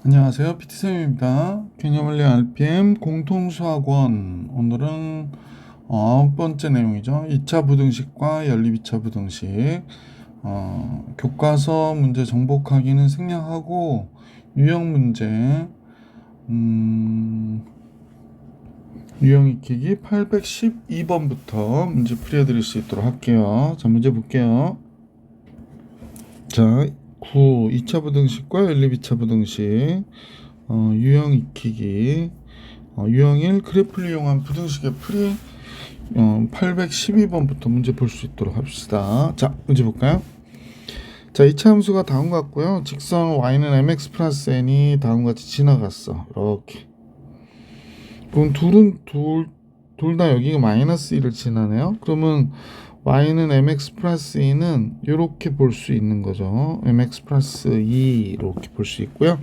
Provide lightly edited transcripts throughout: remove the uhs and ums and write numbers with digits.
안녕하세요. PT쌤입니다. 개념원리 RPM 공통수학원. 오늘은 9번째 내용이죠. 2차 부등식과 연립 2차 부등식. 교과서 문제 정복하기는 생략하고 유형 문제 유형 익히기 812번부터 문제 풀이해드릴 수 있도록 할게요. 자, 문제 볼게요. 자, 2차 부등식과 연립 2차 부등식 유형 익히기 유형 1 그래프를 이용한 부등식의 풀이 812번부터 문제 볼 수 있도록 합시다. 자, 문제 볼까요? 자, 2차 함수가 다음과 같고요. 직선 y는 mx 플러스 n이 다음과 같이 지나갔어. 이렇게. 그럼 둘 다 여기가 마이너스 1을 지나네요. 그러면 y는 mx 플러스 2는 이렇게 볼 수 있는 거죠. mx 플러스 2 이렇게 볼 수 있고요.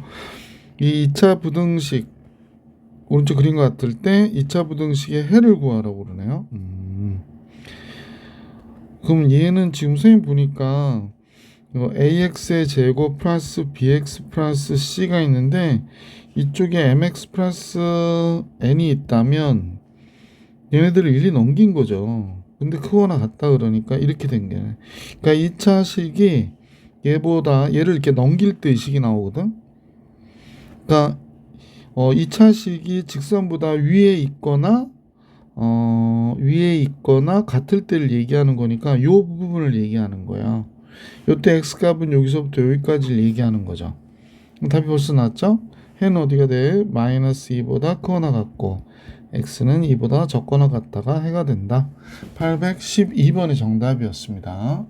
이 2차 부등식 오른쪽 그린 것 같을 때 2차 부등식의 해를 구하라고 그러네요. 그럼 얘는 지금 선생님 보니까 ax의 제곱 플러스 bx 플러스 c가 있는데 이쪽에 mx 플러스 n이 있다면 얘네들을 일일이 넘긴 거죠. 근데 크거나 같다 그러니까 이렇게 된 게. 그러니까 2차 식이 얘보다 얘를 이렇게 넘길 때 이 식이 나오거든. 그러니까 2차 식이 직선보다 위에 있거나 같을 때를 얘기하는 거니까 요 부분을 얘기하는 거야. 요때 x값은 여기서부터 여기까지를 얘기하는 거죠. 답이 벌써 나왔죠? 해는 어디가 돼? 마이너스 2보다 크거나 같고 x는 2보다 적거나 같다가 해가 된다. 812번이 정답이었습니다.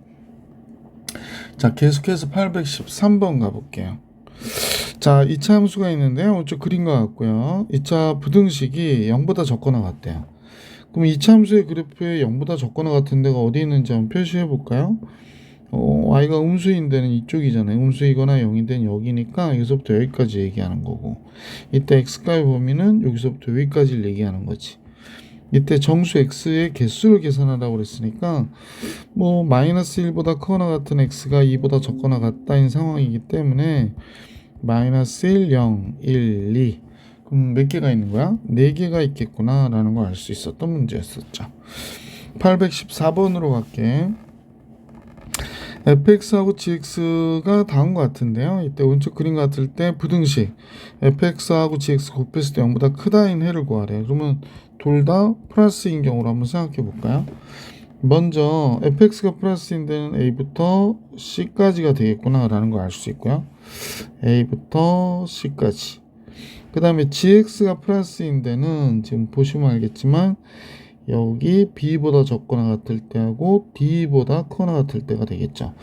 자, 계속해서 813번 가볼게요. 자, 2차 함수가 있는데요. 오른쪽 그린 것 같고요. 2차 부등식이 0보다 적거나 같대요. 그럼 2차 함수의 그래프에 0보다 적거나 같은 데가 어디 있는지 한번 표시해 볼까요? y가 음수인 데는 이쪽이잖아요. 음수이거나 0인 데는 여기니까 여기서부터 여기까지 얘기하는 거고, 이때 x값의 범위는 여기서부터 여기까지를 얘기하는 거지. 이때 정수 x의 개수를 계산하라고 그랬으니까 마이너스 1보다 크거나 같은 x가 2보다 적거나 같다인 상황이기 때문에 마이너스 1, 0, 1, 2. 그럼 몇 개가 있는 거야? 4개가 있겠구나 라는 걸 알 수 있었던 문제였었죠. 814번으로 갈게. fx하고 gx가 다음과 같은데요. 이때 오른쪽 그림 같을 때 부등식 fx하고 gx 곱했을 때 0보다 크다인 해를 구하래요. 그러면 둘 다 플러스인 경우로 한번 생각해 볼까요? 먼저 fx가 플러스인 데는 a부터 c까지가 되겠구나 라는 걸 알 수 있고요. a부터 c까지. 그 다음에 gx가 플러스인 데는 지금 보시면 알겠지만 여기 b보다 적거나 같을 때하고 d보다 크거나 같을 때가 되겠죠.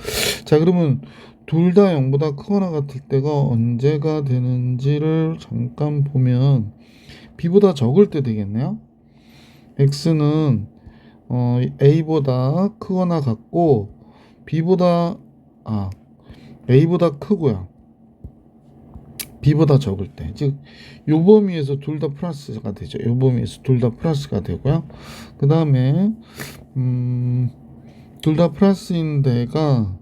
자, 그러면 둘 다 0보다 크거나 같을 때가 언제가 되는지를 잠깐 보면 b보다 적을 때 되겠네요. x는 a보다 크거나 같고 a보다 크고요. b보다 적을 때, 즉 요 범위에서 둘 다 플러스가 되죠. 요 범위에서 둘 다 플러스가 되고요. 그 다음에 둘 다 플러스인 데가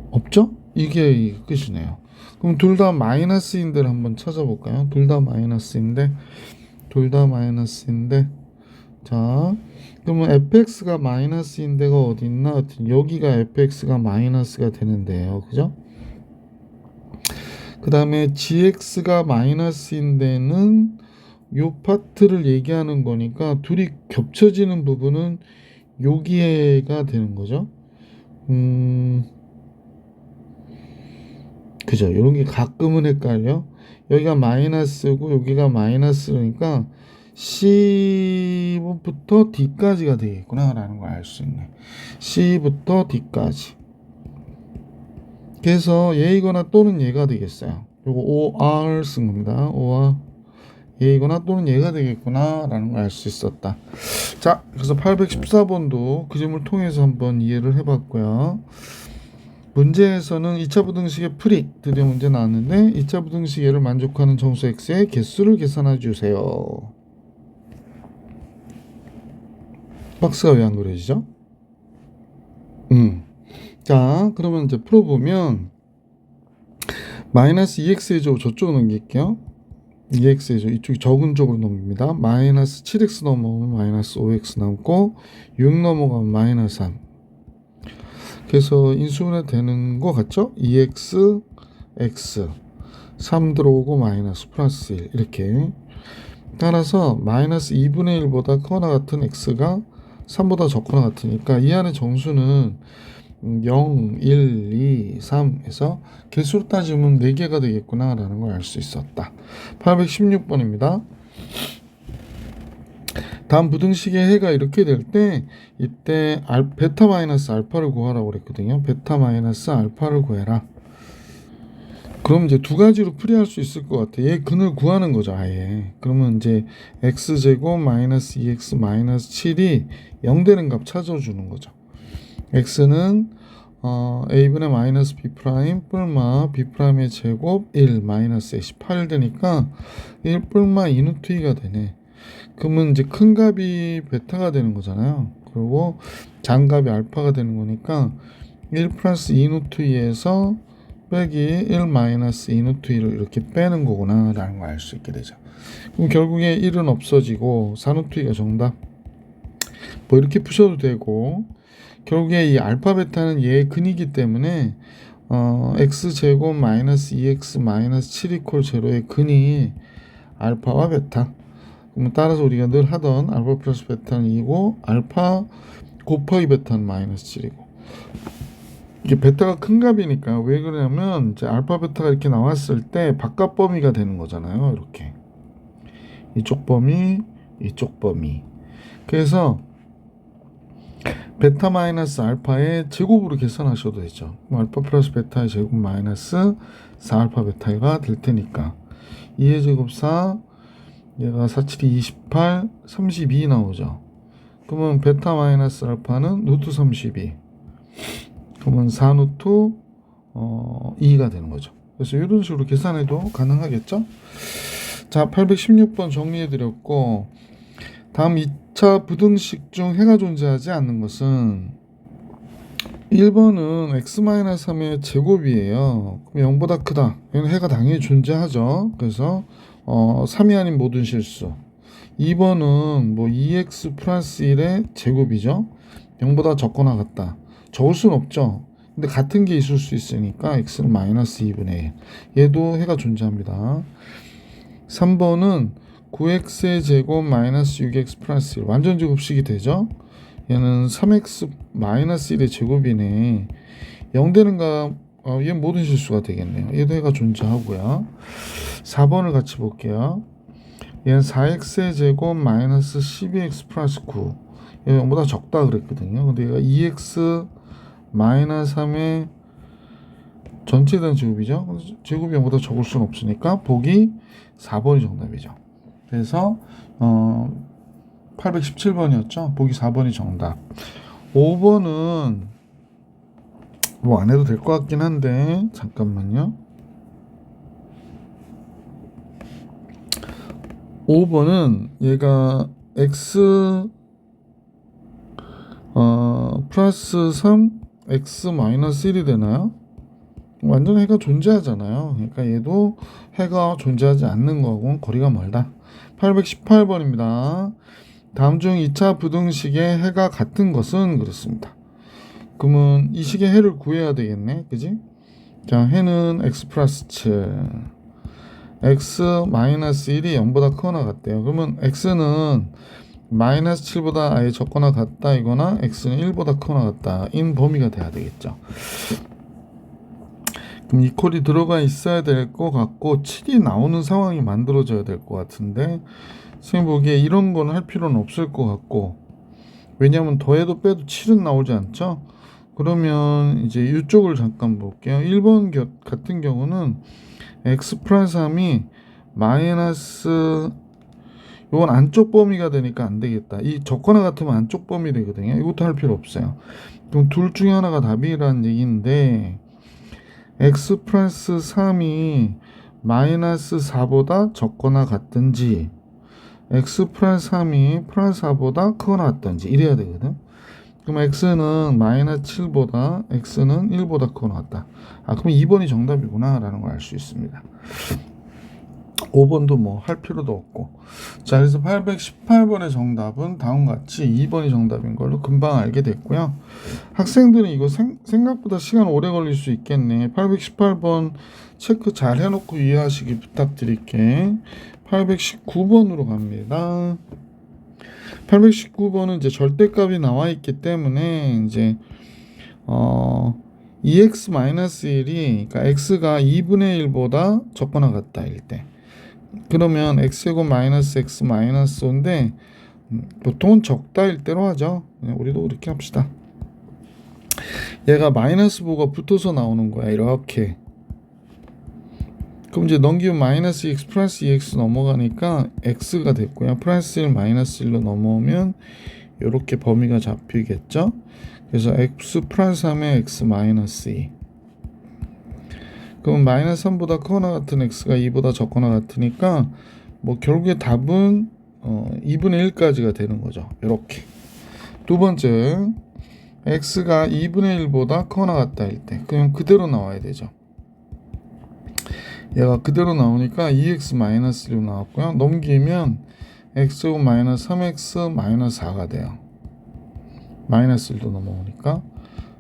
없죠? 이게 끝이네요. 그럼 둘 다 마이너스인 데를 한번 찾아볼까요? 둘 다 마이너스인데 자, 그러면 fx가 마이너스인 데가 어디 있나? 여기가 fx가 마이너스가 되는데요. 그죠? 그 다음에 gx가 마이너스인 데는 요 파트를 얘기하는 거니까 둘이 겹쳐지는 부분은 여기에가 되는 거죠. 그죠? 이런 게 가끔은 헷갈려. 여기가 마이너스고 여기가 마이너스니까 C부터 D까지가 되겠구나 라는 걸 알 수 있네. C부터 D까지. 그래서 얘이거나 또는 얘가 되겠어요. 요거 OR 쓴 겁니다. OR 얘이거나 또는 얘가 되겠구나 라는 걸 알 수 있었다. 자, 그래서 814번도 그 점을 통해서 한번 이해를 해봤고요. 문제에서는 2차 부등식의 풀이 드디어 문제 나왔는데 2차 부등식 얘를 만족하는 정수 x의 개수를 계산해 주세요. 박스가 왜 안 그려지죠? 자, 그러면 이제 풀어보면 마이너스 2x의 제곱 저쪽으로 넘길게요. 2x의 제곱 이쪽이 적은 쪽으로 넘깁니다. 마이너스 7x 넘어가면 마이너스 5x 남고 6 넘어가면 마이너스 3. 그래서 인수분해 되는 거 같죠? 2x, x 3 들어오고 마이너스 플러스 1 이렇게. 따라서 마이너스 2분의 1보다 크거나 같은 x가 3보다 적거나 같으니까 이 안의 정수는 0, 1, 2, 3에서 개수로 따지면 4개가 되겠구나 라는 걸 알 수 있었다. 816번입니다. 다음 부등식의 해가 이렇게 될 때 이때 베타 마이너스 알파를 구하라고 그랬거든요. 베타 마이너스 알파를 구해라. 그럼 이제 두 가지로 풀이할 수 있을 것 같아. 얘 근을 구하는 거죠, 아예. 그러면 이제 x제곱 마이너스 2x 마이너스 7이 0 되는 값 찾아주는 거죠. x는 a분의 마이너스 b 프라임 뿔마 b 프라임의 제곱 1 마이너스 18 되니까 1 뿔마 2 루트 2가 되네. 그러면 이제 큰 값이 베타가 되는 거잖아요. 그리고 장값이 알파가 되는 거니까 1 플러스 2 루트 2에서 빼기 1 마이너스 2 루트 2를 이렇게 빼는 거구나 라는 걸 알 수 있게 되죠. 그럼 결국에 1은 없어지고 4 루트 2가 정답. 뭐 이렇게 푸셔도 되고 결국에 이 알파 베타는 얘의 근이기 때문에 x제곱 마이너스 2x 마이너스 7 이퀄 제로의 근이 알파와 베타. 그러면 따라서 우리가 늘 하던 알파 플러스 베타는 2고 알파 곱하기 베타는 마이너스 7이고 이게 베타가 큰 값이니까 왜 그러냐면 이제 알파 베타가 이렇게 나왔을 때 바깥 범위가 되는 거잖아요. 이렇게 이쪽 범위 이쪽 범위. 그래서 베타 마이너스 알파의 제곱으로 계산하셔도 되죠. 알파 플러스 베타의 제곱 마이너스 4알파 베타가 될 테니까 2의 제곱 4 얘가 4, 7, 28, 32 나오죠. 그러면 베타 마이너스 알파는 루트 32. 그러면 4 루트 2가 되는 거죠. 그래서 이런 식으로 계산해도 가능하겠죠. 자, 816번 정리해드렸고 다음 2차 부등식 중 해가 존재하지 않는 것은 1번은 x-3의 제곱이에요. 그럼 0보다 크다. 이건 해가 당연히 존재하죠. 그래서 3이 아닌 모든 실수. 2번은 뭐 2x 플러스 1의 제곱이죠. 0보다 적거나 같다. 적을 수는 없죠. 근데 같은 게 있을 수 있으니까 x는 마이너스 2분의 1. 얘도 해가 존재합니다. 3번은 9x의 제곱 마이너스 6x 플러스 1 완전 제곱식이 되죠. 얘는 3x 마이너스 1의 제곱이네. 0 되는 값 얘는 모든 실수가 되겠네요. 얘도 해가 존재하고요. 4번을 같이 볼게요. 얘는 4x의 제곱 마이너스 12x 플러스 9 얘는 0보다 적다 그랬거든요. 근데 얘가 2x 마이너스 3의 전체에 대한 제곱이죠. 제곱이 0보다 적을 수는 없으니까 보기 4번이 정답이죠. 그래서 817번이었죠. 보기 4번이 정답. 5번은 뭐 안 해도 될 것 같긴 한데 잠깐만요. 5번은 얘가 x 플러스 3 x 마이너스 1이 되나요? 완전 해가 존재하잖아요. 그러니까 얘도 해가 존재하지 않는 거하고는 거리가 멀다. 818번입니다. 다음 중 2차 부등식의 해가 같은 것은 그렇습니다. 그러면 이 식의 해를 구해야 되겠네. 그지? 자, 해는 x 플러스 7 x 마이너스 1이 0보다 크거나 같대요. 그러면 x는 마이너스 7보다 아예 적거나 같다 이거나 x는 1보다 크거나 같다 인 범위가 돼야 되겠죠. 그럼 이퀄이 들어가 있어야 될 것 같고 7이 나오는 상황이 만들어져야 될 것 같은데 선생님 보기에 이런 건 할 필요는 없을 것 같고 왜냐하면 더해도 빼도 7은 나오지 않죠. 그러면 이제 이쪽을 잠깐 볼게요. 1번 같은 경우는 x 플러스 3이 마이너스 이건 안쪽 범위가 되니까 안 되겠다. 이 적거나 같으면 안쪽 범위 되거든요. 이것도 할 필요 없어요. 그럼 둘 중에 하나가 답이라는 얘기인데 x 플러스 3이 마이너스 4보다 적거나 같든지 x 플러스 3이 플러스 4보다 크거나 같든지 이래야 되거든. 그럼 x는 마이너스 7보다 x는 1보다 크고 나왔다. 아, 그럼 2번이 정답이구나 라는 걸 알 수 있습니다. 5번도 뭐 할 필요도 없고. 자, 그래서 818번의 정답은 다음과 같이 2번이 정답인 걸로 금방 알게 됐고요. 학생들은 이거 생각보다 시간 오래 걸릴 수 있겠네. 818번 체크 잘 해놓고 이해하시기 부탁드릴게. 819번으로 갑니다. 819번은 이제 절대값이 나와 있기 때문에 이제 2x-1이 그러니까 x가 2분의 1보다 적거나 같다일 때, 그러면 x제곱 마이너스 x 마이너스 5인데 보통은 적다일 때로 하죠. 우리도 그렇게 합시다. 얘가 마이너스 5가 붙어서 나오는 거야, 이렇게. 그럼 이제 넘기면 마이너스 x 플러스 2x 넘어가니까 x가 됐고요. 플러스 1 마이너스 1로 넘어오면 이렇게 범위가 잡히겠죠. 그래서 x 플러스 3에 x 마이너스 2. 그럼 마이너스 3보다 크거나 같은 x가 2보다 적거나 같으니까 뭐 결국에 답은 2분의 1까지가 되는 거죠. 이렇게. 두 번째, x가 2분의 1보다 크거나 같다일 때 그냥 그대로 나와야 되죠. 얘가 그대로 나오니까 2x-1로 나왔고요. 넘기면 x제곱 마이너스 3x 마이너스 4가 돼요. 마이너스 1도 넘어오니까.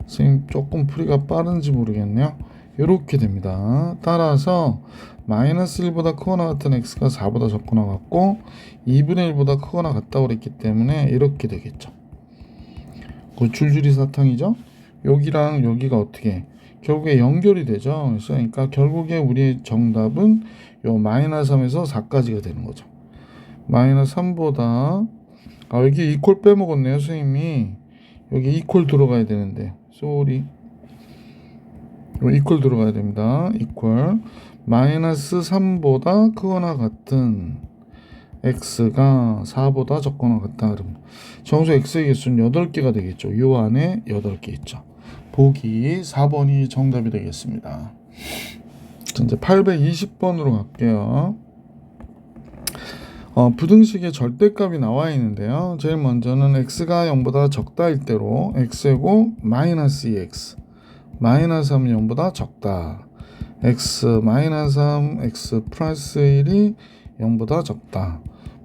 선생님 조금 풀이가 빠른지 모르겠네요. 이렇게 됩니다. 따라서 마이너스 1보다 크거나 같은 x가 4보다 적거나 같고 2분의 1보다 크거나 같다고 그랬기 때문에 이렇게 되겠죠. 그 줄줄이 사탕이죠. 여기랑 여기가 어떻게 결국에 연결이 되죠. 그러니까 결국에 우리 정답은 요 마이너스 3에서 4까지가 되는 거죠. 마이너스 3보다 여기 이퀄 빼먹었네요, 선생님이. 여기 이퀄 들어가야 되는데 쏘리. 이퀄 들어가야 됩니다. 이퀄 마이너스 3보다 크거나 같은 x가 4보다 적거나 같다. 그러면 정수 x의 개수는 8개가 되겠죠. 요 안에 8개 있죠. 보기 4번이 정답이 되겠습니다. 이제 820번으로 갈게요. 부등식의 절대값이 나와 있는데요. 제일 먼저는 x가 0보다 적다일 때로 x제곱 마이너스 2x 마이너스 3이 0보다 적다. x 마이너스 3 x 플러스 1이 0보다 적다.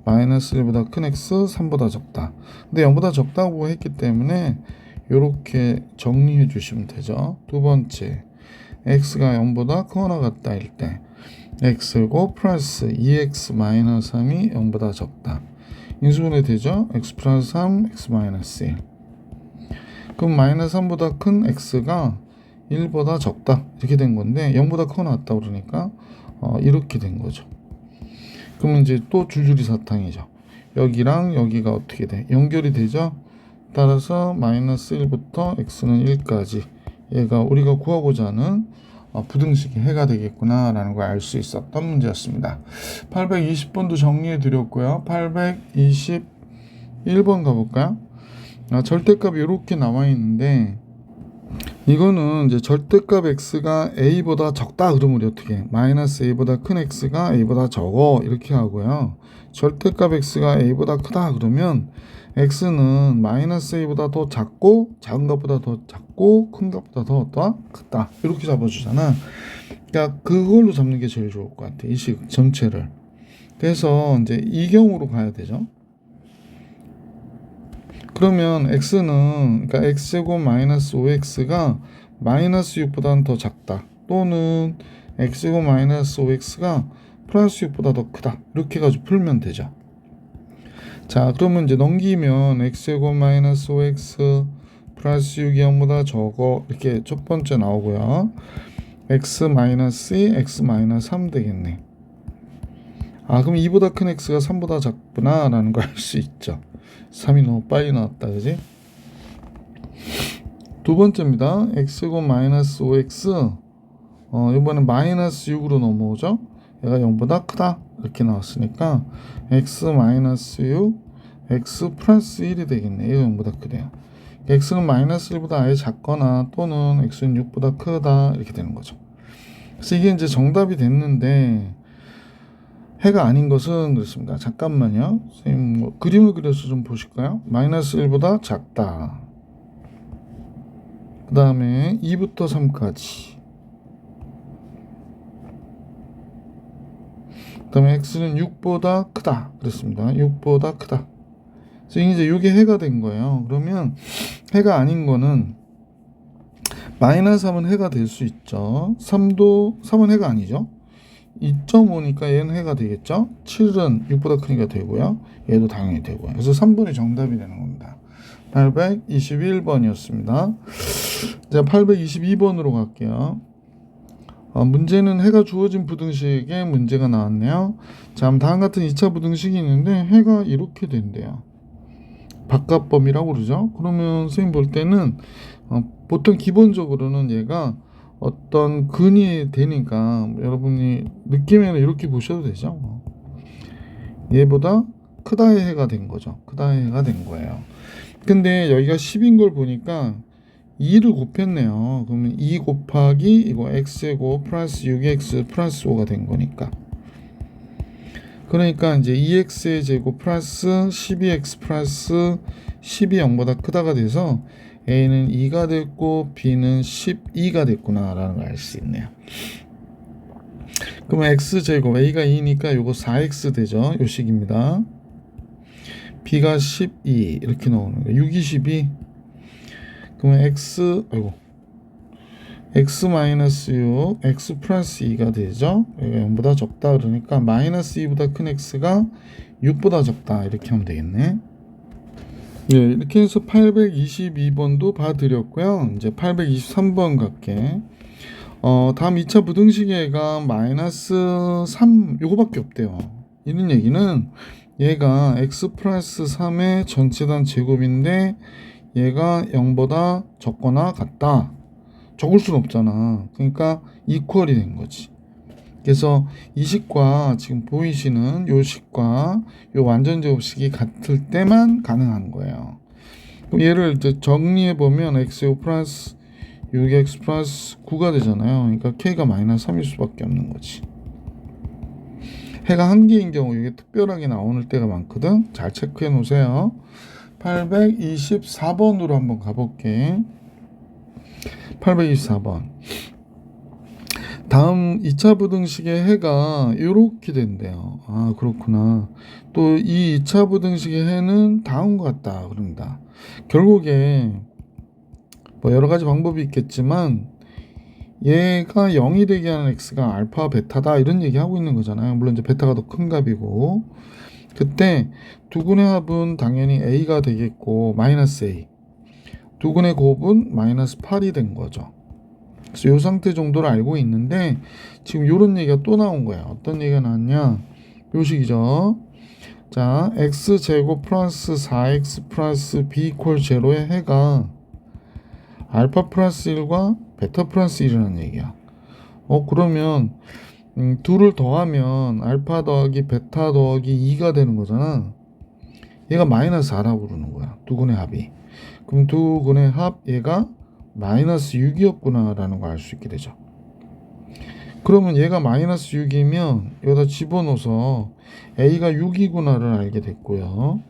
마이너스 1보다 큰 x 3보다 적다. 근데 0보다 적다고 했기 때문에 이렇게 정리해 주시면 되죠. 두 번째, x가 0보다 크거나 같다일 때 x고 플러스 2x 마이너스 3이 0보다 적다. 인수분해 되죠. x 플러스 3 x 마이너스 1. 그럼 마이너스 3보다 큰 x가 1보다 적다 이렇게 된 건데 0보다 크거나 같다 그러니까 이렇게 된 거죠. 그러면 이제 또 줄줄이 사탕이죠. 여기랑 여기가 어떻게 돼? 연결이 되죠. 따라서 마이너스 1부터 x는 1까지 얘가 우리가 구하고자 하는 부등식의 해가 되겠구나 라는 걸 알 수 있었던 문제였습니다. 820번도 정리해 드렸고요. 821번 가볼까요? 절대값이 이렇게 나와 있는데 이거는 이제 절대값 x가 a보다 적다 그러면 우리 어떻게 해? 마이너스 a보다 큰 x가 a보다 적어 이렇게 하고요. 절대값 x가 a보다 크다 그러면 x는 마이너스 a보다 더 작고 작은 것보다 더 작고 큰 것보다 더 크다 이렇게 잡아주잖아. 그러니까 그걸로 잡는 게 제일 좋을 것 같아. 이 식 전체를. 그래서 이제 이 경우로 가야 되죠. 그러면 x는 그러니까 x제곱 마이너스 5x가 마이너스 6보다는 더 작다. 또는 x제곱 마이너스 5x가 플러스 6보다 더 크다. 이렇게 해가지고 풀면 되죠. 자, 그러면 이제 넘기면 x제곱 마이너스 5x 플러스 6이 0보다 적어 이렇게 첫 번째 나오고요. x 마이너스 2, x 마이너스 3 되겠네. 그럼 2보다 큰 x가 3보다 작구나 라는 걸 알 수 있죠. 3이 너무 빨리 나왔다, 그지? 두 번째입니다. x제곱 마이너스 5x 이번엔 마이너스 6으로 넘어오죠. 얘가 0보다 크다 이렇게 나왔으니까 x 마이너스 6 x 플러스 1이 되겠네. 얘가 0보다 크대요. x는 마이너스 1보다 아예 작거나 또는 x는 6보다 크다 이렇게 되는 거죠. 그래서 이게 이제 정답이 됐는데 해가 아닌 것은 그렇습니다. 잠깐만요. 선생님 그림을 그려서 좀 보실까요? 마이너스 1보다 작다. 그 다음에 2부터 3까지. 그 다음에 x는 6보다 크다 그랬습니다. 6보다 크다. 그래서 이제 이게 해가 된 거예요. 그러면 해가 아닌 거는 마이너스 3은 해가 될 수 있죠. 3은 해가 아니죠. 2.5니까 얘는 해가 되겠죠. 7은 6보다 크니까 되고요. 얘도 당연히 되고요. 그래서 3번이 정답이 되는 겁니다. 821번이었습니다. 자, 822번으로 갈게요. 문제는 해가 주어진 부등식에 문제가 나왔네요. 자, 다음 같은 2차 부등식이 있는데 해가 이렇게 된대요. 바깥범위라고 그러죠. 그러면 선생님 볼 때는 보통 기본적으로는 얘가 어떤 근이 되니까 여러분이 느낌에는 이렇게 보셔도 되죠. 얘보다 크다의 해가 된 거죠. 크다의 해가 된 거예요. 근데 여기가 10인 걸 보니까 2를 곱했네요. 그러면 2 곱하기 이거 x제곱 플러스 6x 플러스 5가 된 거니까. 그러니까 이제 2x의 제곱 플러스 12x 플러스 10이 0보다 크다가 돼서 a는 2가 됐고 b는 12가 됐구나 라는 걸 알 수 있네요. 그러면 x제곱 a가 2니까 요거 4x 되죠. 요 식입니다. b가 12 이렇게 나오는 거예요. 6, 22. 그러면 x 마이너스 6 x 플러스 2가 되죠. 여기가 0보다 적다 그러니까 마이너스 2보다 큰 x가 6보다 적다 이렇게 하면 되겠네. 예, 이렇게 해서 822번도 봐드렸고요. 이제 823번 갈게. 다음 2차 부등식에가 마이너스 3 요거밖에 없대요. 이런 얘기는 얘가 x 플러스 3의 전체단 제곱인데 얘가 0보다 적거나 같다. 적을 수는 없잖아. 그러니까 이퀄이 된 거지. 그래서 이 식과 지금 보이시는 요 식과 요 완전 제곱식이 같을 때만 가능한 거예요. 그럼 얘를 이제 정리해 보면 x5 플러스 6x 플러스 9가 되잖아요. 그러니까 k가 마이너스 3일 수밖에 없는 거지. 해가 한 개인 경우 이게 특별하게 나오는 때가 많거든. 잘 체크해 놓으세요. 824번으로 한번 가볼게. 824번. 다음 2차 부등식의 해가 이렇게 된대요. 아, 그렇구나. 또 이 2차 부등식의 해는 다음과 같다 그럽니다. 결국에 뭐 여러 가지 방법이 있겠지만 얘가 0이 되게 하는 x가 알파 베타다 이런 얘기 하고 있는 거잖아요. 물론 이제 베타가 더 큰 값이고 그때 두 군의 합은 당연히 a가 되겠고 마이너스 a 두 군의 곱은 마이너스 8이 된 거죠. 그래서 이 상태 정도를 알고 있는데 지금 이런 얘기가 또 나온 거야. 어떤 얘기가 나왔냐? 요 식이죠. 자, x제곱 플러스 4x 플러스 b 이퀄 제로의 해가 알파 플러스 1과 베타 플러스 1이라는 얘기야. 그러면 둘을 더하면 알파 더하기 베타 더하기 2가 되는 거잖아. 얘가 마이너스 4라고 그러는 거야. 두 군의 합이. 그럼 두 군의 합 얘가 마이너스 6이었구나 라는 걸 알 수 있게 되죠. 그러면 얘가 마이너스 6이면 여기다 집어넣어서 a가 6이구나를 알게 됐고요.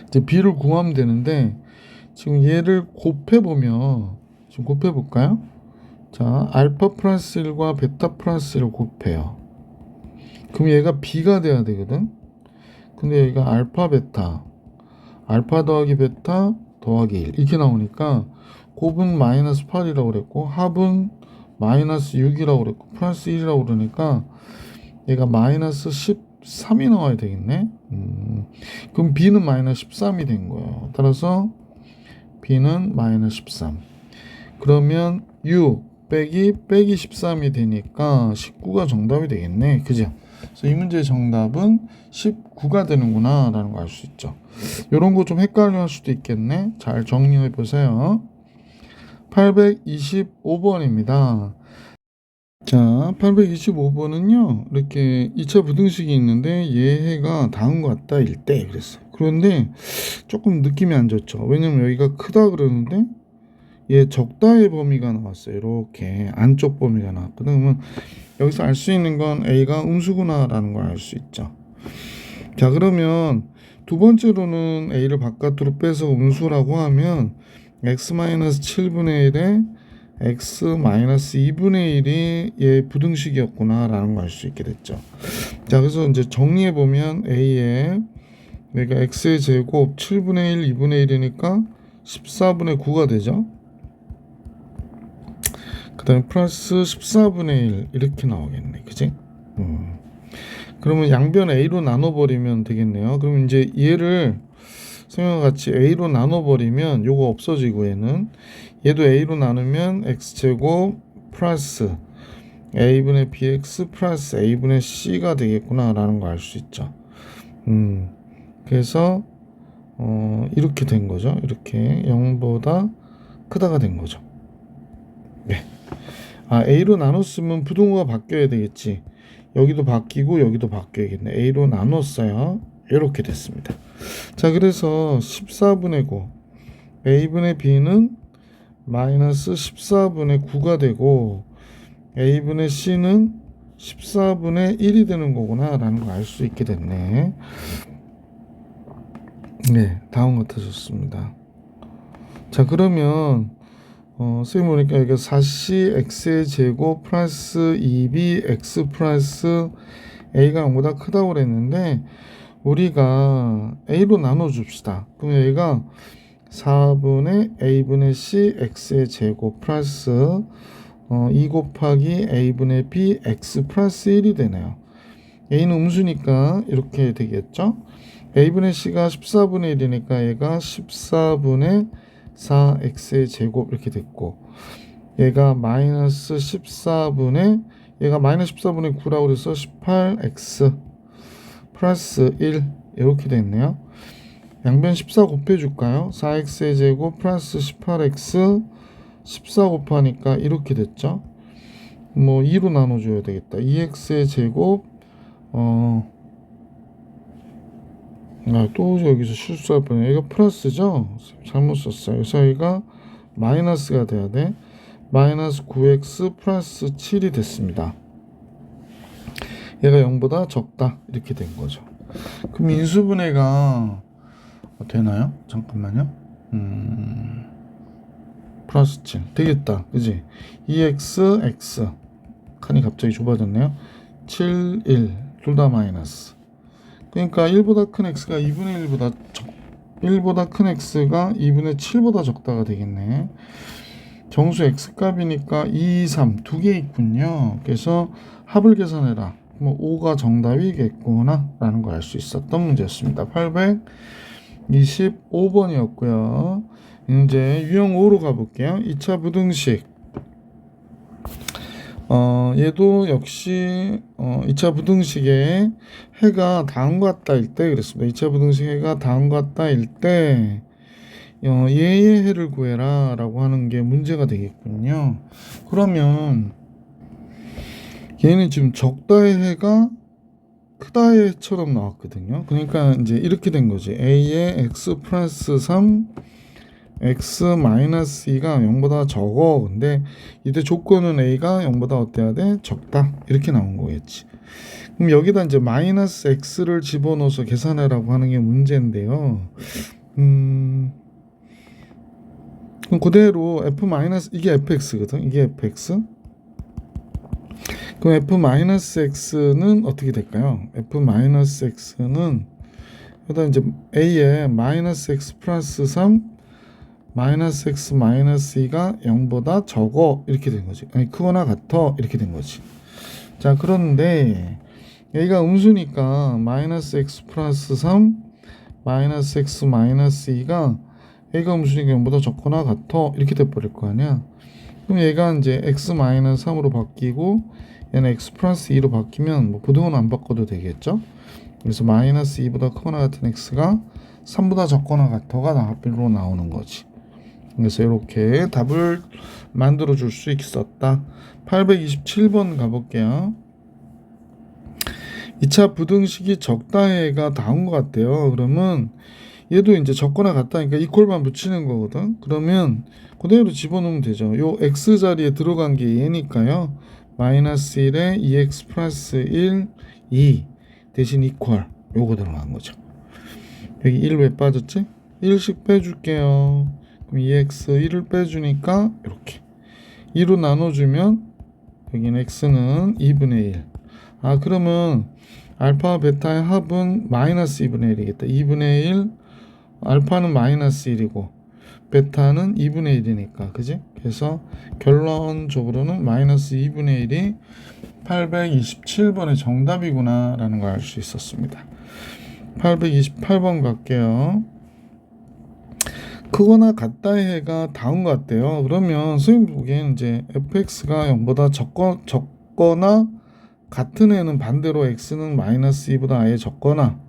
이제 b를 구하면 되는데 지금 얘를 곱해보면 지금 곱해볼까요? 자, 알파 플러스 1과 베타 플러스 1을 곱해요. 그럼 얘가 b가 돼야 되거든. 근데 여기가 알파 베타 알파 더하기 베타 더하기 1 이렇게 나오니까 곱은 마이너스 8이라고 그랬고 합은 마이너스 6이라고 그랬고 플러스 1이라고 그러니까 얘가 마이너스 13이 나와야 되겠네. 그럼 b는 마이너스 13이 된 거예요. 따라서 b는 마이너스 13. 그러면 6 빼기 13이 되니까 19가 정답이 되겠네. 그죠? 그래서 이 문제의 정답은 19가 되는구나 라는 거 알 수 있죠. 이런 거 좀 헷갈려 할 수도 있겠네. 잘 정리해 보세요. 825번입니다. 자, 825번은요 이렇게 2차 부등식이 있는데 얘 해가 다음과 같다 일 때 그랬어요. 그런데 조금 느낌이 안 좋죠. 왜냐면 여기가 크다 그러는데 얘 적다의 범위가 나왔어요. 이렇게 안쪽 범위가 나왔거든. 그러면 여기서 알 수 있는 건 a가 음수구나 라는 걸 알 수 있죠. 자, 그러면 두 번째로는 a를 바깥으로 빼서 음수라고 하면 x-7분의 1에 x-2분의 1이 얘 부등식이었구나 라는 걸 알 수 있게 됐죠. 자, 그래서 이제 정리해 보면 a에 내가 x의 제곱 7분의 1, 2분의 1이니까 14분의 9가 되죠. 그 다음에 플러스 14분의 1 이렇게 나오겠네. 그지? 그러면 양변 a로 나눠버리면 되겠네요. 그럼 이제 얘를 성형과 같이 a로 나눠버리면 요거 없어지고 얘도 a로 나누면 x제곱 플러스 a분의 bx 플러스 a분의 c가 되겠구나 라는 거 알 수 있죠. 그래서 이렇게 된 거죠. 이렇게 0보다 크다가 된 거죠. 네. a로 나눴으면 부등호가 바뀌어야 되겠지. 여기도 바뀌고 여기도 바뀌어야겠네. a로 나눴어요. 이렇게 됐습니다. 자, 그래서 14분의 9 a분의 b는 마이너스 14분의 9가 되고 a분의 c는 14분의 1이 되는 거구나 라는 걸 알 수 있게 됐네. 네, 다음 같아졌습니다. 자, 그러면 선생님 보니까 여기가 4c x의 제곱 플러스 2b x 플러스 a가 0보다 크다고 그랬는데 우리가 a로 나눠줍시다. 그럼 얘가 4분의 a분의 c x의 제곱 플러스 2 곱하기 a분의 b x 플러스 1이 되네요. a는 음수니까 이렇게 되겠죠. a분의 c가 14분의 1이니까 얘가 14분의 4x의 제곱 이렇게 됐고 얘가 마이너스 14분의 얘가 마이너스 14분의 9라고 그래서 18x 플러스 1 이렇게 됐네요. 양변 14 곱해줄까요? 4x의 제곱 플러스 18x 14 곱하니까 이렇게 됐죠. 뭐 2로 나눠줘야 되겠다. 2x의 제곱 또 여기서 실수할 뻔해. 얘가 플러스죠? 잘못 썼어요. 그래서 여기가 마이너스가 돼야 돼. 마이너스 9x 플러스 7이 됐습니다. 얘가 0보다 적다. 이렇게 된 거죠. 그럼 인수분해가 되나요? 잠깐만요. 플러스 7 되겠다. 그지? 2x x 칸이 갑자기 좁아졌네요. 7, 1 둘 다 마이너스. 그러니까 1보다 큰 x가 2분의 1보다 큰 x가 2분의 7보다 적다가 되겠네. 정수 x값이니까 2, 3 두 개 있군요. 그래서 합을 계산해라. 뭐 5가 정답이겠구나 라는 걸 알 수 있었던 문제였습니다. 825번이었고요. 이제 유형 5로 가볼게요. 2차 부등식. 얘도 역시 2차 부등식에 해가 다음과 같다일 때 그랬습니다. 2차 부등식 해가 다음과 같다일 때 얘의 해를 구해라 라고 하는 게 문제가 되겠군요. 그러면 얘는 지금 적다의 해가 크다의 해처럼 나왔거든요. 그러니까 이제 이렇게 된 거지. a의 x 플러스 3 x 마이너스 2가 0보다 적어. 근데 이때 조건은 a가 0보다 어때야 돼? 적다. 이렇게 나온 거겠지. 그럼 여기다 이제 마이너스 x를 집어넣어서 계산하라고 하는 게 문제인데요. 그럼 그대로 f 마이너스 이게 fx거든. 이게 fx. 그럼 f 마이너스 x는 어떻게 될까요? f 마이너스 x는 여기다 이제 a에 마이너스 x 플러스 3 마이너스 x 마이너스 2가 0보다 적어 이렇게 된 거지. 아니 크거나 같아 이렇게 된 거지. 자, 그런데 여기가 음수니까 마이너스 x 플러스 3 마이너스 x 마이너스 2가 얘가 음수니까 0보다 적거나 같아 이렇게 돼버릴 거 아니야. 그럼 얘가 이제 x 마이너스 3으로 바뀌고 얘는 x 플러스 2로 바뀌면 뭐 부등호는 안 바꿔도 되겠죠. 그래서 마이너스 2보다 크거나 같은 x가 3보다 적거나 같아가 답으로 나오는 거지. 그래서 이렇게 답을 만들어 줄 수 있었다. 827번 가볼게요. 2차 부등식이 적다해가 다운 것 같아요. 그러면 얘도 이제 적거나 같다니까 이퀄만 붙이는 거거든. 그러면 그대로 집어넣으면 되죠. 요 x 자리에 들어간 게 얘니까요. 마이너스 1에 2x 플러스 1, 2 대신 이퀄 요거 들어간 거죠. 여기 1 왜 빠졌지? 1씩 빼줄게요. 그럼 2x 1을 빼주니까 이렇게 2로 나눠주면 여기는 x는 2분의 1. 아, 그러면 알파 베타의 합은 마이너스 2분의 1이겠다. 2분의 1, 알파는 마이너스 1이고 베타는 2분의 1이니까, 그지? 그래서 결론적으로는 마이너스 2분의 1이 827번의 정답이구나 라는 걸 알 수 있었습니다. 828번 갈게요. 크거나 같다의 해가 다음과 같대요. 그러면 선생님 보기엔 이제 fx가 0보다 적거나 같은 해는 반대로 x는 마이너스 2보다 아예 적거나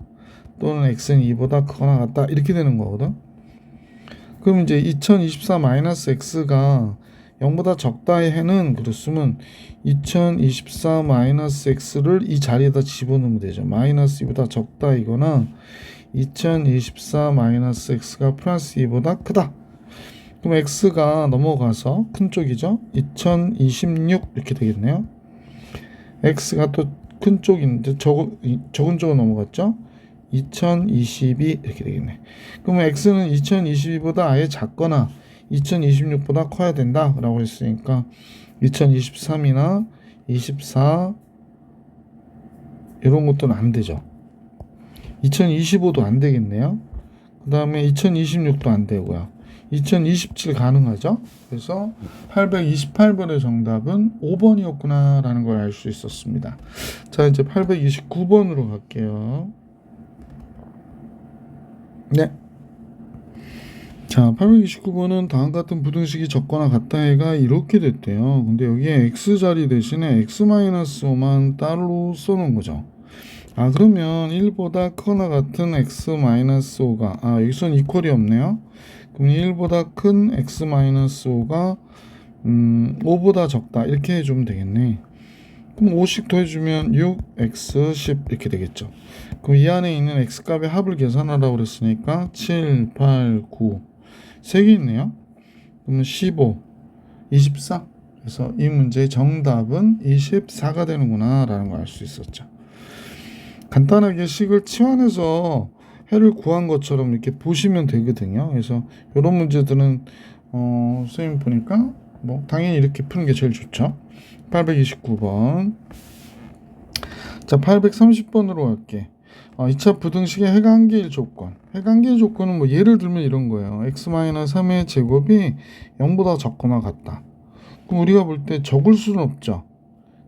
또는 x는 2보다 크거나 같다 이렇게 되는 거거든. 그럼 이제 2024 마이너스 x가 0보다 적다의 해는 그랬으면 2024 마이너스 x를 이 자리에다 집어넣으면 되죠. 마이너스 2보다 적다 이거나 2024 마이너스 x가 플러스 2보다 크다. 그럼 x가 넘어가서 큰 쪽이죠. 2026 이렇게 되겠네요. x가 또 큰 쪽인데 적은 쪽으로 넘어갔죠. 2022 이렇게 되겠네. 그러면 x는 2022보다 아예 작거나 2026보다 커야 된다 라고 했으니까 2023이나 24 이런 것들은 안 되죠. 2025도 안 되겠네요. 그 다음에 2026도 안 되고요. 2027 가능하죠. 그래서 828번의 정답은 5번이었구나 라는 걸 알 수 있었습니다. 자, 이제 829번으로 갈게요. 네. 자, 829번은 다음 같은 부등식이 적거나 같다 해가 이렇게 됐대요. 근데 여기에 x자리 대신에 x-5만 따로 써놓은 거죠. 아, 그러면 1보다 크거나 같은 x-5가 여기서는 이퀄이 없네요. 그럼 1보다 큰 x-5가 5보다 적다 이렇게 해주면 되겠네. 그럼 5씩 더해주면 6, x, 10 이렇게 되겠죠. 그럼 이 안에 있는 x값의 합을 계산하라고 그랬으니까 7, 8, 9 3개 있네요. 그러면 15, 24. 그래서 이 문제의 정답은 24가 되는구나 라는 걸 알 수 있었죠. 간단하게 식을 치환해서 해를 구한 것처럼 이렇게 보시면 되거든요. 그래서 이런 문제들은 선생님 보니까 뭐 당연히 이렇게 푸는 게 제일 좋죠. 829번. 자, 830번으로 갈게. 2차 부등식의 해가 한 개일 조건. 해가 한 개일 조건은 뭐 예를 들면 이런 거예요. x-3의 제곱이 0보다 적거나 같다. 그럼 우리가 볼 때 적을 수는 없죠.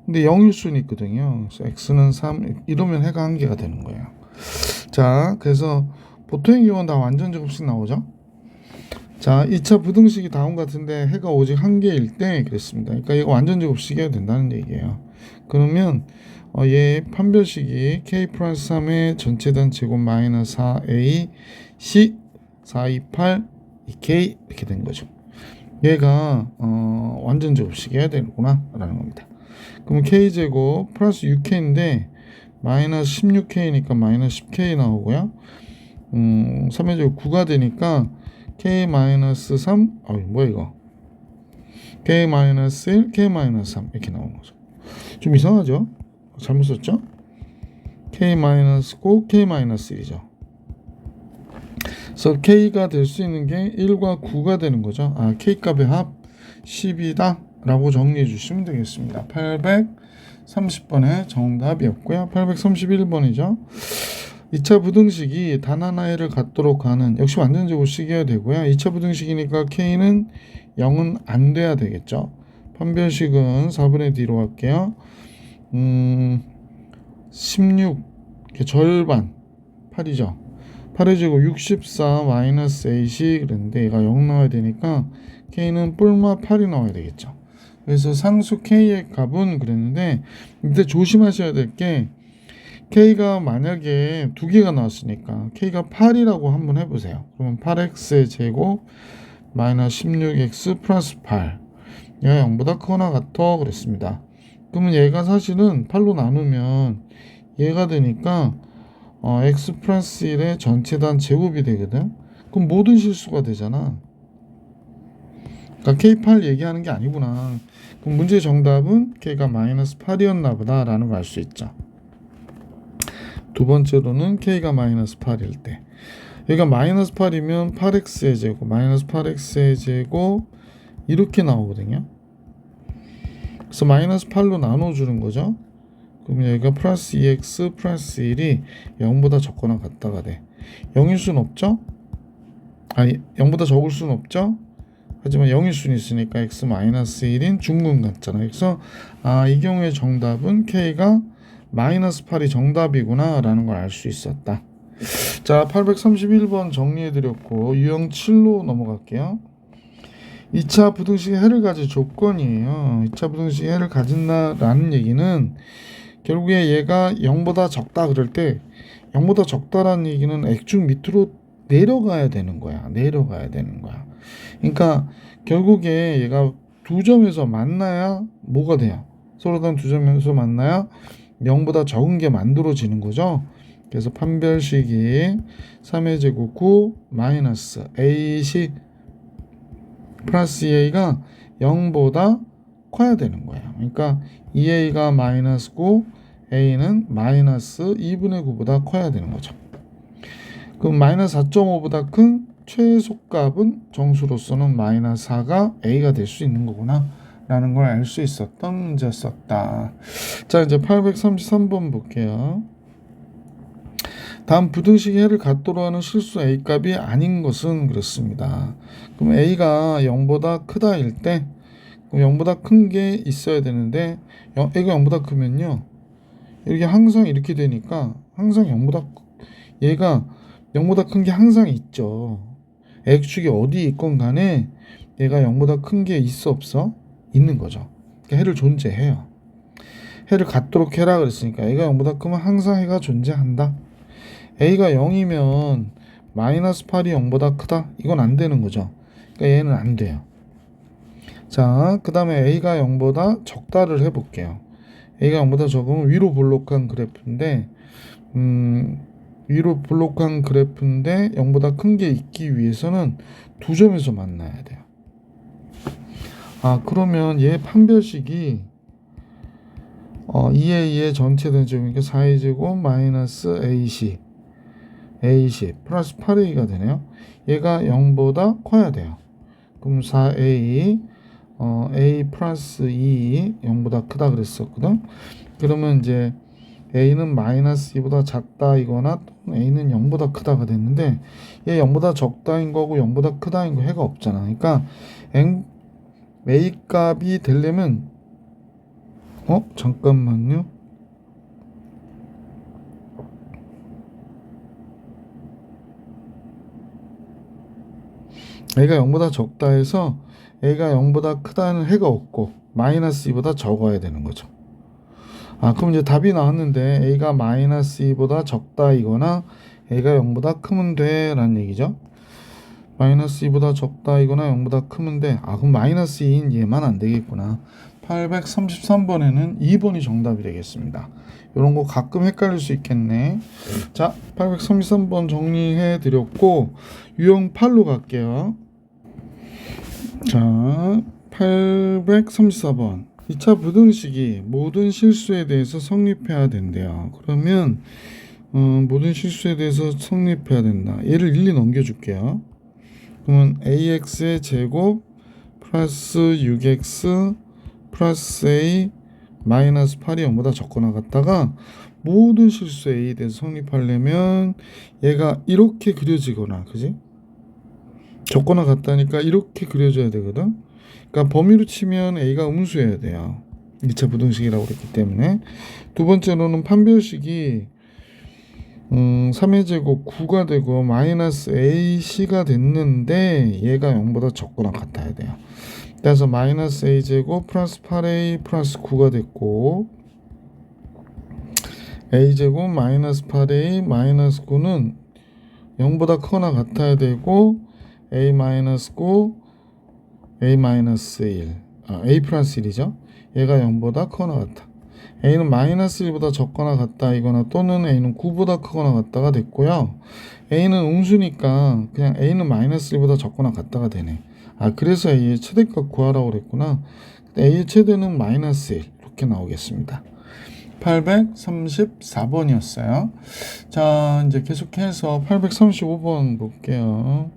근데 0일 수는 있거든요. 그래서 x는 3 이러면 해가 한 개가 되는 거예요. 자, 그래서 보통의 경우는 다 완전 제곱식 나오죠. 자, 2차 부등식이 다음 같은데 해가 오직 한 개일 때 그랬습니다. 그러니까 이거 완전 제곱식이어야 된다는 얘기예요. 그러면 얘 판별식이 k 플러스 3의 전체단 제곱 마이너스 4a c 428 2k 이렇게 된 거죠. 얘가 완전 제곱식이어야 되는구나 라는 겁니다. 그럼 k제곱 플러스 6k인데 마이너스 16k니까 마이너스 10k 나오고요. 3의 제곱 9가 되니까 k 마이너스 3 뭐야 이거 k 마이너스 1 k 마이너스 3 이렇게 나오는 거죠. 좀 이상하죠? 잘못 썼죠? k 마이너스 9 k 마이너스 1이죠. 그래서 k가 될 수 있는 게 1과 9가 되는 거죠. k 값의 합 10이다 라고 정리해 주시면 되겠습니다. 830번의 정답이었고요. 831번이죠. 2차 부등식이 단 하나를 갖도록 하는 역시 완전 제곱식이어야 되고요. 2차 부등식이니까 k는 0은 안 돼야 되겠죠. 판별식은 4분의 D로 할게요. 16 절반 8이죠. 8의 제곱 64 마이너스 8이 그랬는데 얘가 0 나와야 되니까 k는 뿔마 8이 나와야 되겠죠. 그래서 상수 k의 값은 그랬는데 이때 조심하셔야 될 게 k가 만약에 두 개가 나왔으니까 k가 8이라고 한번 해보세요. 그러면 8x의 제곱 마이너스 16x 플러스 8 얘가 0보다 크거나 같아 그랬습니다. 그러면 얘가 사실은 8로 나누면 얘가 되니까 x 플러스 1의 전체단 제곱이 되거든. 그럼 모든 실수가 되잖아. 그러니까 k8 얘기하는 게 아니구나. 그럼 문제의 정답은 k가 마이너스 8이었나 보다 라는 걸 알 수 있죠. 두 번째로는 k가 마이너스 8일 때 여기가 마이너스 8이면 8x의 제곱 마이너스 8x의 제곱 이렇게 나오거든요. 그래서 마이너스 8로 나눠주는 거죠. 그럼 여기가 플러스 2x 플러스 1이 0보다 적거나 같다가 돼. 0일 수는 없죠? 아니 0보다 적을 수는 없죠? 하지만 0일 수는 있으니까 x 마이너스 1인 중근 같잖아요. 그래서 이 경우에 정답은 k가 마이너스 8이 정답이구나 라는 걸 알 수 있었다. 자, 831번 정리해드렸고 유형 7로 넘어갈게요. 2차 부등식의 해를 가질 조건이에요. 2차 부등식의 해를 가진다라는 얘기는 결국에 얘가 0보다 적다 그럴 때 0보다 적다라는 얘기는 액중 밑으로 내려가야 되는 거야. 그러니까 결국에 얘가 두 점에서 만나야 뭐가 돼요? 서로 다른 두 점에서 만나야 0보다 적은 게 만들어지는 거죠. 그래서 판별식이 3의 제곱 9 마이너스 a시 플러스 2a가 0보다 커야 되는 거예요. 그러니까 2a가 마이너스 9 a는 마이너스 2분의 9보다 커야 되는 거죠. 그럼 마이너스 4.5보다 큰 최소값은 정수로서는 마이너스 4가 a가 될 수 있는 거구나 라는 걸 알 수 있었던 문제였었다. 자, 이제 833번 볼게요. 다음 부등식의 해를 갖도록 하는 실수 a값이 아닌 것은 그렇습니다. 그럼 a가 0보다 크다일 때 0보다 큰 게 있어야 되는데 a가 0보다 크면요 이렇게 항상 이렇게 되니까 항상 0보다 얘가 0보다 큰 게 항상 있죠. x축이 어디 있건 간에 얘가 0보다 큰 게 있어 없어? 있는 거죠. 그러니까 해를 존재해요. 해를 갖도록 해라 그랬으니까 a가 0보다 크면 항상 해가 존재한다. a가 0이면 마이너스 8이 0보다 크다? 이건 안 되는 거죠. 그러니까 얘는 안 돼요. 자, 그 다음에 a가 0보다 적다를 해볼게요. a가 0보다 적으면 위로 볼록한 그래프인데 위로 볼록한 그래프인데 0보다 큰 게 있기 위해서는 두 점에서 만나야 돼요. 그러면 얘 판별식이 2a의 전체 대제곱이니까 4a 제곱 마이너스 ac 플러스 8a가 되네요. 얘가 0보다 커야 돼요. 그럼 4a a 플러스 2 0보다 크다 그랬었거든. 그러면 이제 a는 마이너스 2보다 작다이거나 a는 0보다 크다가 됐는데 얘 0보다 적다인 거고 0보다 크다인 거 해가 없잖아. 그러니까 a 값이 되려면 잠깐만요. a가 0보다 적다 해서 a가 0보다 크다는 해가 없고 마이너스 2보다 적어야 되는 거죠. 그럼 이제 답이 나왔는데 a가 마이너스 2보다 적다이거나 a가 0보다 크면 돼 라는 얘기죠. 마이너스 2보다 적다이거나 0보다 크면 돼. 그럼 마이너스 2인 얘만 안 되겠구나. 833번에는 2번이 정답이 되겠습니다. 이런 거 가끔 헷갈릴 수 있겠네. 자, 833번 정리해 드렸고 유형 8로 갈게요. 자, 834번 2차 부등식이 모든 실수에 대해서 성립해야 된대요. 그러면 모든 실수에 대해서 성립해야 된다. 얘를 일리 넘겨줄게요. 그러면 ax의 제곱 플러스 6x 플러스 a 마이너스 8이 0보다 적거나 같다가 모든 실수 a에 대해서 성립하려면 얘가 이렇게 그려지거나 그지? 적거나 같다니까 이렇게 그려져야 되거든. 그러니까 범위로 치면 a가 음수여야 돼요. 2차 부등식이라고 그랬기 때문에. 두 번째로는 판별식이 3의 제곱 9가 되고 마이너스 ac가 됐는데 얘가 0보다 적거나 같아야 돼요. 그래서 마이너스 a 제곱 플러스 8a 플러스 9가 됐고 a 제곱 마이너스 8a 마이너스 9는 0보다 크거나 같아야 되고 a 마이너스 9 a 마이너스 1 a 플러스 1이죠. 얘가 0보다 크거나 같다. a는 마이너스 1보다 적거나 같다이거나 또는 a는 9보다 크거나 같다가 됐고요. a는 음수니까 그냥 a는 마이너스 1보다 적거나 같다가 되네. 그래서 a의 최대값 구하라고 그랬구나. a의 최대는 마이너스 1 이렇게 나오겠습니다. 834번이었어요. 자, 이제 계속해서 835번 볼게요.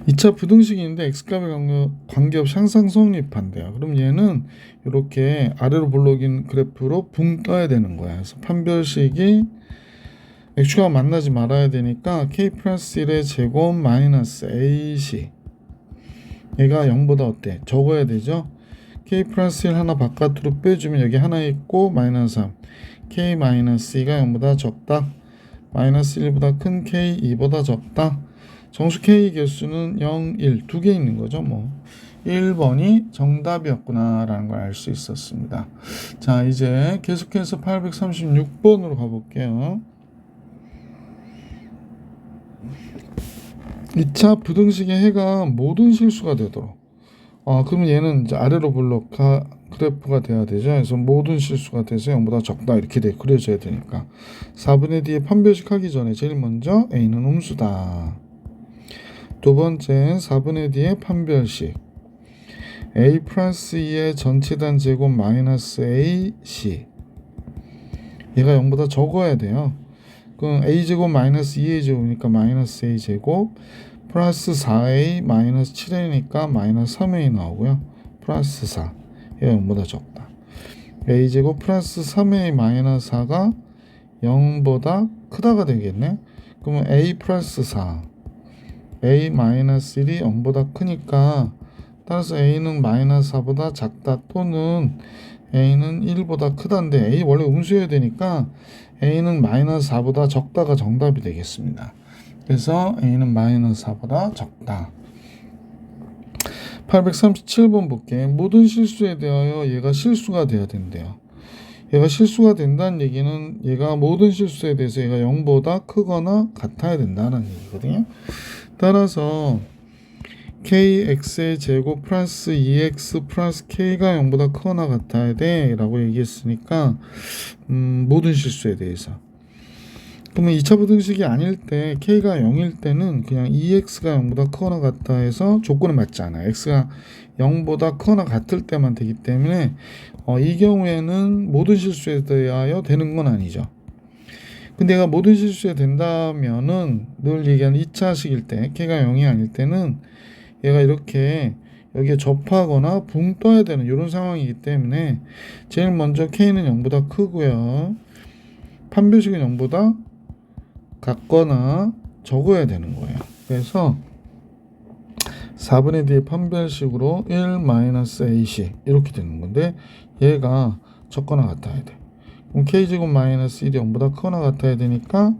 2차 부등식인데 x값에 관계없이 항상 성립한대요. 그럼 얘는 이렇게 아래로 볼록인 그래프로 붕 떠야 되는 거야. 그래서 판별식이 x가 만나지 말아야 되니까 k 플러스 1의 제곱 마이너스 ac 얘가 0보다 어때? 적어야 되죠? k 플러스 1 하나 바깥으로 빼주면 여기 하나 있고 마이너스 3 k 마이너스 2가 0보다 적다. 마이너스 1보다 큰 k 2보다 적다. 정수 k 개수는 0, 1 두 개 있는 거죠. 뭐 1번이 정답이었구나 라는 걸 알 수 있었습니다. 자, 이제 계속해서 836번으로 가볼게요. 2차 부등식의 해가 모든 실수가 되도록 그러면 얘는 이제 아래로 볼록 그래프가 돼야 되죠. 그래서 모든 실수가 돼서 0보다 적다 이렇게 그려져야 되니까 4분의 D의 판별식 하기 전에 제일 먼저 A는 음수다. 두 번째 4분의 D의 판별식 A 플러스 2의 전체단 제곱 마이너스 AC 얘가 0보다 적어야 돼요. 그럼 A제곱 마이너스 2A 제곱이니까 마이너스 A제곱 플러스 4A 마이너스 7A니까 마이너스 3A 나오고요. 플러스 4 얘가 0보다 적다. A제곱 플러스 3A 마이너스 4가 0보다 크다가 되겠네. 그러면 A 플러스 4 A 마이너스 1이 0보다 크니까 따라서 A는 마이너스 4보다 작다 또는 A는 1보다 크다인데 A 원래 음수여야 되니까 A는 마이너스 4보다 적다가 정답이 되겠습니다. 그래서 A는 마이너스 4보다 적다. 837번 볼게. 모든 실수에 대하여 얘가 실수가 돼야 된대요. 얘가 실수가 된다는 얘기는 얘가 모든 실수에 대해서 얘가 0보다 크거나 같아야 된다는 얘기거든요. 따라서 kx의 제곱 플러스 2x 플러스 k가 0보다 크거나 같아야 돼 라고 얘기했으니까 모든 실수에 대해서 그러면 2차 부등식이 아닐 때 k가 0일 때는 그냥 2x가 0보다 크거나 같다 해서 조건에 맞지 않아요. x가 0보다 크거나 같을 때만 되기 때문에 이 경우에는 모든 실수에 대하여 되는 건 아니죠. 근데 얘가 모든 실수에 된다면은 늘 얘기하는 2차식일 때 k가 0이 아닐 때는 얘가 이렇게 여기에 접하거나 붕 떠야 되는 이런 상황이기 때문에 제일 먼저 k는 0보다 크고요. 판별식은 0보다 같거나 적어야 되는 거예요. 그래서 4분의 D의 판별식으로 1-AC 이렇게 되는 건데 얘가 적거나 같아야 돼. 그럼 k제곱 마이너스 1이 0보다 크거나 같아야 되니까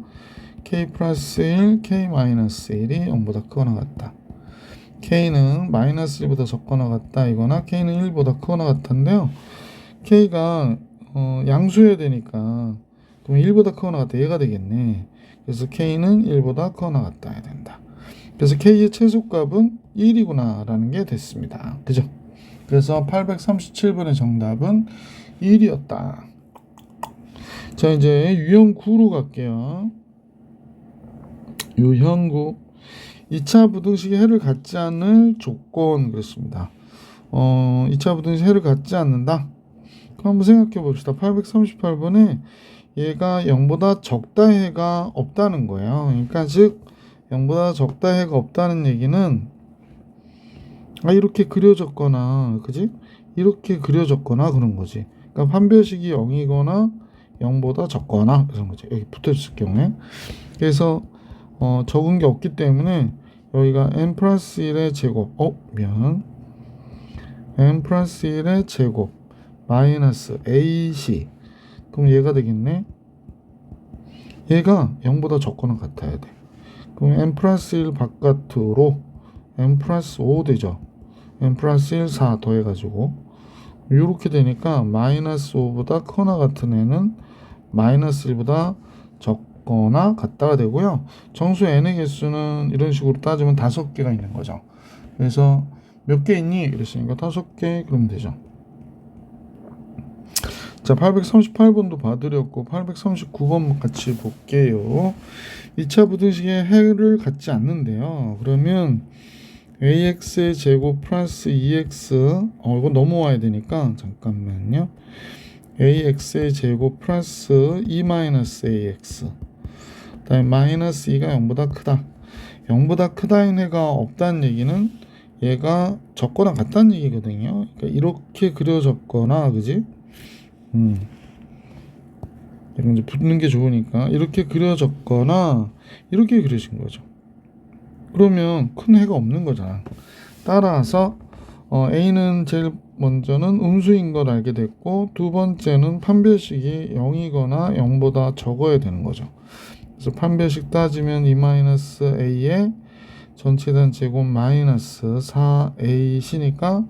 k 플러스 1, k 마이너스 1이 0보다 크거나 같다. k는 마이너스 1보다 적거나 같다 이거나 k는 1보다 크거나 같은데요. k가 양수여야 되니까 그럼 1보다 크거나 같다 얘가 되겠네. 그래서 k는 1보다 크거나 같다 해야 된다. 그래서 k의 최소값은 1이구나 라는 게 됐습니다. 그죠? 그래서 837번의 정답은 1이었다. 자, 이제 유형 9로 갈게요. 유형 9 2차 부등식이 해를 갖지 않을 조건 그랬습니다. 2차 부등식 해를 갖지 않는다. 그럼 한번 생각해 봅시다. 838번에 얘가 0보다 적다 해가 없다는 거예요. 그러니까 즉 0보다 적다 해가 없다는 얘기는 이렇게 그려졌거나 그지? 이렇게 그려졌거나 그런 거지. 그러니까 판별식이 0이거나 0보다 적거나 그런 거지. 여기 붙어있을 경우에. 그래서 적은 게 없기 때문에 여기가 n 플러스 1의 제곱 n 플러스 1의 제곱 마이너스 ac 그럼 얘가 되겠네. 얘가 0보다 적거나 같아야 돼. 그럼 n 플러스 1 바깥으로 n 플러스 5 되죠. n 플러스 1 4 더해가지고 이렇게 되니까 마이너스 5보다 크거나 같은 애는 마이너스 1보다 적거나 같다가 되고요. 정수 n의 개수는 이런 식으로 따지면 5개가 있는 거죠. 그래서 몇 개 있니? 이랬으니까 5개 그러면 되죠. 자, 838번도 봐드렸고 839번 같이 볼게요. 2차 부등식의 해를 갖지 않는데요. 그러면 ax의 제곱 플러스 2x 이거 넘어와야 되니까 잠깐만요. ax의 제곱 플러스 2-ax 그 다음에 마이너스 2가 0보다 크다. 0보다 크다인 애가 없다는 얘기는 얘가 적거나 같다는 얘기거든요. 그러니까 이렇게 그려졌거나 그지? 이런 이제 붙는 게 좋으니까 이렇게 그려졌거나 이렇게 그려진 거죠. 그러면 큰 해가 없는 거잖아. 따라서 A는 제일 먼저는 음수인 걸 알게 됐고 두 번째는 판별식이 0이거나 0보다 적어야 되는 거죠. 그래서 판별식 따지면 2-a의 전체단 제곱 마이너스 4ac니까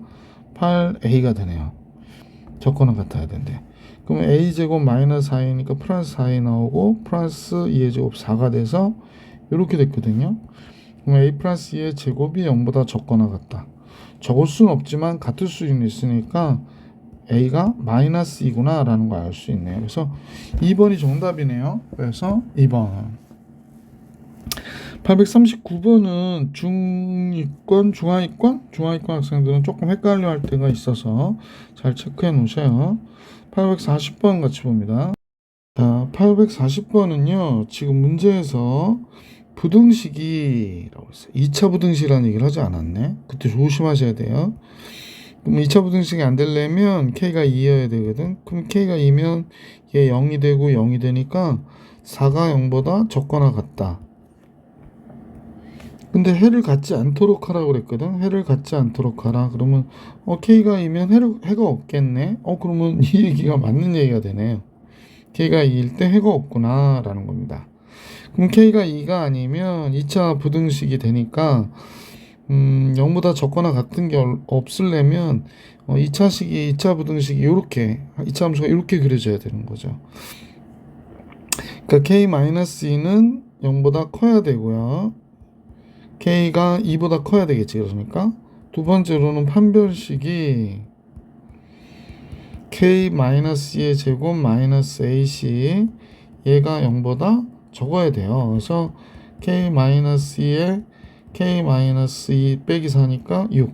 8a가 되네요. 적거나 같아야 된대. 그러면 a제곱 마이너스 4이니까 플러스 4이 나오고 플러스 2의 제곱 4가 돼서 이렇게 됐거든요. 그럼 a 플러스 2의 제곱이 0보다 적거나 같다. 적을 수는 없지만 같을 수는 있으니까 a가 마이너스 2구나 라는 걸 알 수 있네요. 그래서 2번이 정답이네요. 그래서 2번. 839번은 중위권, 중하위권 학생들은 조금 헷갈려 할 때가 있어서 잘 체크해 놓으세요. 840번 같이 봅니다. 자, 840번은요, 지금 문제에서 부등식이라고 했어요. 2차 부등식이라는 얘기를 하지 않았네. 그때 조심하셔야 돼요. 그럼 2차 부등식이 안 되려면 K가 2여야 되거든. 그럼 K가 2면 얘 0이 되고 0이 되니까 4가 0보다 적거나 같다. 근데 해를 갖지 않도록 하라고 그랬거든. 해를 갖지 않도록 하라. 그러면 K가 2면 해가 없겠네. 그러면 이 얘기가 맞는 얘기가 되네요. K가 2일 때 해가 없구나 라는 겁니다. 그럼 K가 2가 아니면 2차 부등식이 되니까 0보다 적거나 같은 게 없으려면 2차 부등식이 이렇게 2차 함수가 이렇게 그려져야 되는 거죠. 그러니까 K-2는 0보다 커야 되고요. K가 2보다 커야 되겠지. 그러니까 두 번째로는 판별식이 K-2의 제곱 마이너스 AC 얘가 0보다 적어야 돼요. 그래서 K-2의 K-2 빼기 4니까 6.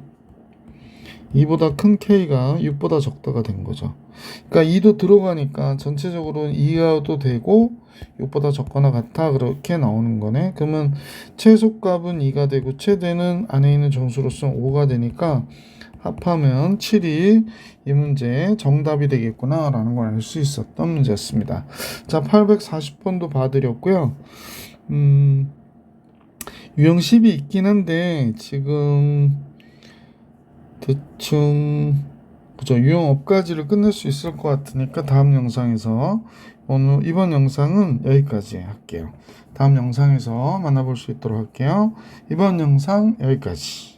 2보다 큰 K가 6보다 적다가 된 거죠. 그러니까 2도 들어가니까 전체적으로 2가도 되고 6보다 적거나 같아 그렇게 나오는 거네. 그러면 최소값은 2가 되고 최대는 안에 있는 정수로서는 5가 되니까 합하면 7이 이 문제의 정답이 되겠구나 라는 걸 알 수 있었던 문제였습니다. 자, 840번도 봐드렸고요. 유형 10이 있긴 한데 지금 대충 그죠, 유형 업까지를 끝낼 수 있을 것 같으니까 다음 영상에서 오늘 이번 영상은 여기까지 할게요. 다음 영상에서 만나볼 수 있도록 할게요. 이번 영상 여기까지.